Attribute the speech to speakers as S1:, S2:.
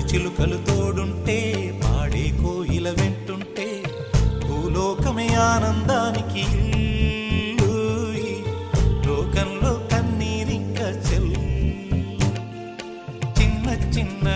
S1: చిలుకలు తోడుంటే పాడే కోయిల వెంటుంటే భూలోకమే ఆనందానికి ఇల్లు. ఈ లోకంలో కన్నీరింక చెల్ చిన్న చిన్న